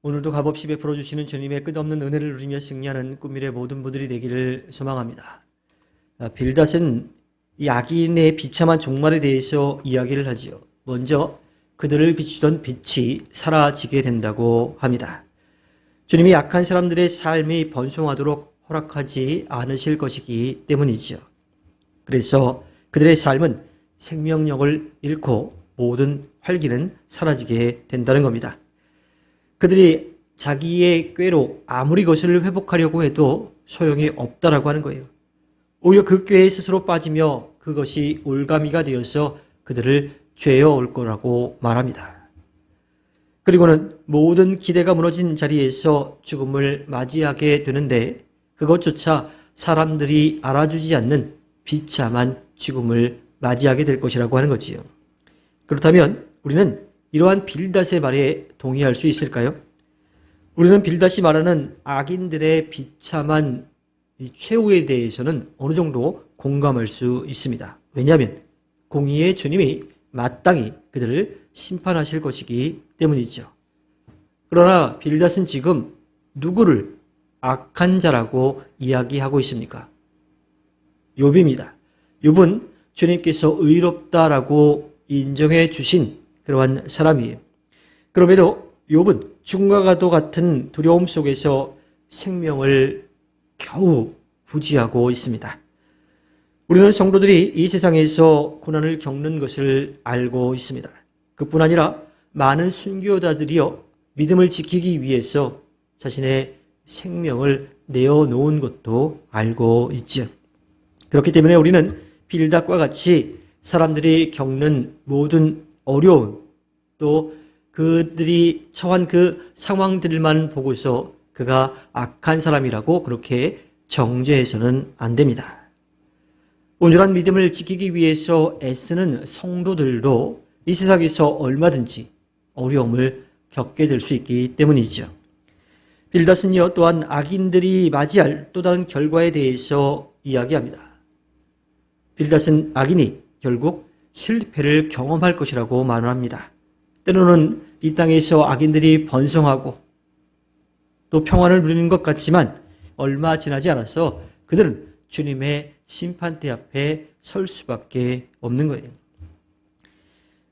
오늘도 값없이 베풀어 주시는 주님의 끝없는 은혜를 누리며 승리하는 꿈미래 모든 분들이 되기를 소망합니다. 빌닷은 이 악인의 비참한 종말에 대해서 이야기를 하지요. 먼저 그들을 비추던 빛이 사라지게 된다고 합니다. 주님이 약한 사람들의 삶이 번성하도록 허락하지 않으실 것이기 때문이지요. 그래서 그들의 삶은 생명력을 잃고 모든 활기는 사라지게 된다는 겁니다. 그들이 자기의 꾀로 아무리 것을 회복하려고 해도 소용이 없다라고 하는 거예요. 오히려 그 꾀에 스스로 빠지며 그것이 올가미가 되어서 그들을 죄어올 거라고 말합니다. 그리고는 모든 기대가 무너진 자리에서 죽음을 맞이하게 되는데 그것조차 사람들이 알아주지 않는 비참한 죽음을 맞이하게 될 것이라고 하는 거지요. 그렇다면 우리는 이러한 빌닷의 말에 동의할 수 있을까요? 우리는 빌닷이 말하는 악인들의 비참한 최후에 대해서는 어느 정도 공감할 수 있습니다. 왜냐하면 공의의 주님이 마땅히 그들을 심판하실 것이기 때문이죠. 그러나 빌닷은 지금 누구를 악한 자라고 이야기하고 있습니까? 욥입니다. 욥은 주님께서 의롭다라고 인정해 주신 그러한 사람이에요. 그럼에도 욥은 죽음과 가도 같은 두려움 속에서 생명을 겨우 부지하고 있습니다. 우리는 성도들이 이 세상에서 고난을 겪는 것을 알고 있습니다. 그뿐 아니라 많은 순교자들이여 믿음을 지키기 위해서 자신의 생명을 내어놓은 것도 알고 있죠. 그렇기 때문에 우리는 빌닷과 같이 사람들이 겪는 모든 어려움 또 그들이 처한 그 상황들만 보고서 그가 악한 사람이라고 그렇게 정죄해서는 안 됩니다. 온전한 믿음을 지키기 위해서 애쓰는 성도들도 이 세상에서 얼마든지 어려움을 겪게 될 수 있기 때문이죠. 빌닷은요 또한 악인들이 맞이할 또 다른 결과에 대해서 이야기합니다. 빌닷은 악인이 결국 실패를 경험할 것이라고 말합니다. 때로는 이 땅에서 악인들이 번성하고 또 평안을 누리는 것 같지만 얼마 지나지 않아서 그들은 주님의 심판대 앞에 설 수밖에 없는 거예요.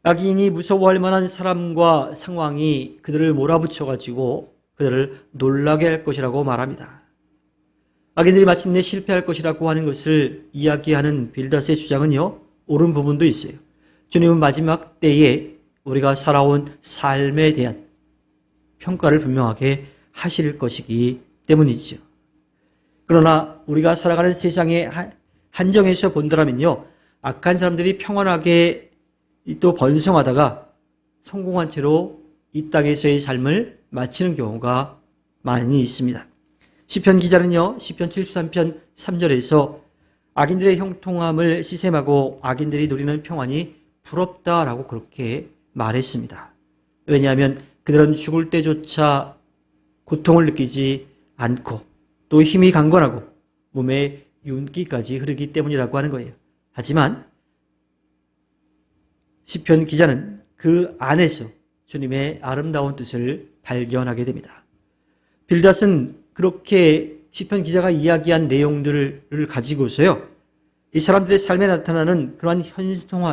악인이 무서워할 만한 사람과 상황이 그들을 몰아붙여가지고 그들을 놀라게 할 것이라고 말합니다. 악인들이 마침내 실패할 것이라고 하는 것을 이야기하는 빌닷의 주장은요, 옳은 부분도 있어요. 주님은 마지막 때에 우리가 살아온 삶에 대한 평가를 분명하게 하실 것이기 때문이죠. 그러나 우리가 살아가는 세상의 한정에서 본다면요, 악한 사람들이 평안하게 또 번성하다가 성공한 채로 이 땅에서의 삶을 마치는 경우가 많이 있습니다. 시편 기자는요, 시편 73편 3절에서 악인들의 형통함을 시샘하고 악인들이 누리는 평안이 부럽다라고 그렇게 말했습니다. 왜냐하면 그들은 죽을 때조차 고통을 느끼지 않고 또 힘이 강건하고 몸에 윤기까지 흐르기 때문이라고 하는 거예요. 하지만 시편 기자는 그 안에서 주님의 아름다운 뜻을 발견하게 됩니다. 빌닷은 그렇게 시편 기자가 이야기한 내용들을 가지고서요, 이 사람들의 삶에 나타나는 그러한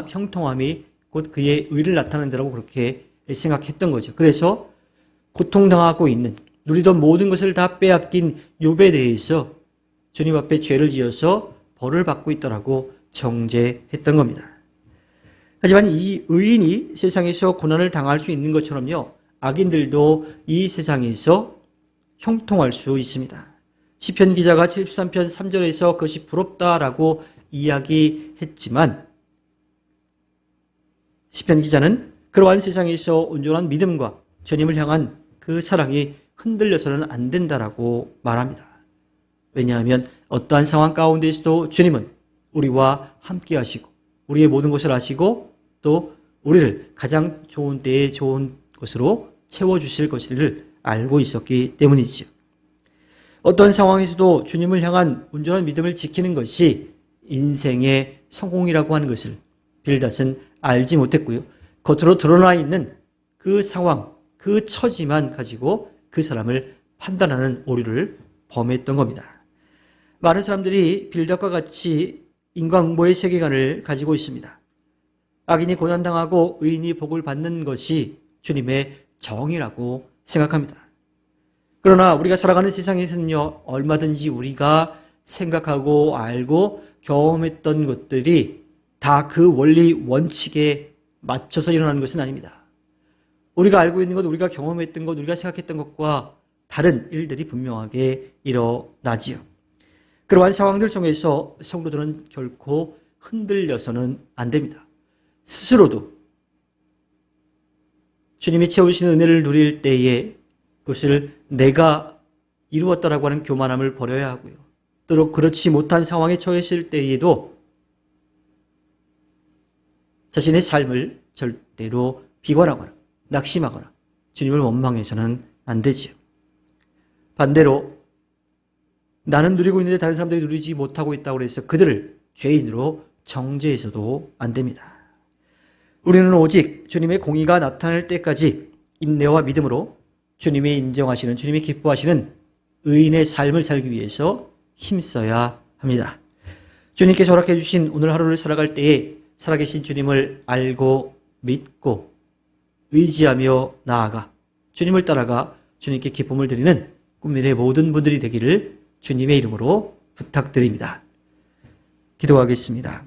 형통함이 곧 그의 의를 나타낸다고 그렇게 생각했던 거죠. 그래서 고통당하고 있는, 누리던 모든 것을 다 빼앗긴 욥에 대해서 주님 앞에 죄를 지어서 벌을 받고 있더라고 정죄했던 겁니다. 하지만 이 의인이 세상에서 고난을 당할 수 있는 것처럼요, 악인들도 이 세상에서 형통할 수 있습니다. 시편 기자가 73편 3절에서 그것이 부럽다라고 이야기했지만 시편 기자는 그러한 세상에서 온전한 믿음과 주님을 향한 그 사랑이 흔들려서는 안 된다라고 말합니다. 왜냐하면 어떠한 상황 가운데에서도 주님은 우리와 함께 하시고 우리의 모든 것을 아시고 또 우리를 가장 좋은 때에 좋은 것으로 채워주실 것을 알고 있었기 때문이지요. 어떤 상황에서도 주님을 향한 온전한 믿음을 지키는 것이 인생의 성공이라고 하는 것을 빌닷은 알지 못했고요. 겉으로 드러나 있는 그 상황, 그 처지만 가지고 그 사람을 판단하는 오류를 범했던 겁니다. 많은 사람들이 빌닷과 같이 인과응보의 세계관을 가지고 있습니다. 악인이 고난당하고 의인이 복을 받는 것이 주님의 정의라고 생각합니다. 그러나 우리가 살아가는 세상에서는요, 얼마든지 우리가 생각하고 알고 경험했던 것들이 다 그 원리 원칙에 맞춰서 일어나는 것은 아닙니다. 우리가 알고 있는 것, 우리가 경험했던 것, 우리가 생각했던 것과 다른 일들이 분명하게 일어나지요. 그러한 상황들 속에서 성도들은 결코 흔들려서는 안 됩니다. 스스로도 주님이 채우시는 은혜를 누릴 때에 그것을 내가 이루었다라고 하는 교만함을 버려야 하고요. 또 그렇지 못한 상황에 처했을 때에도 자신의 삶을 절대로 비관하거나 낙심하거나 주님을 원망해서는 안 되지요. 반대로 나는 누리고 있는데 다른 사람들이 누리지 못하고 있다고 해서 그들을 죄인으로 정죄해서도 안 됩니다. 우리는 오직 주님의 공의가 나타날 때까지 인내와 믿음으로 주님이 인정하시는, 주님이 기뻐하시는 의인의 삶을 살기 위해서 힘써야 합니다. 주님께서 허락해 주신 오늘 하루를 살아갈 때에 살아계신 주님을 알고 믿고 의지하며 나아가 주님을 따라가 주님께 기쁨을 드리는 꿈미래의 모든 분들이 되기를 주님의 이름으로 부탁드립니다. 기도하겠습니다.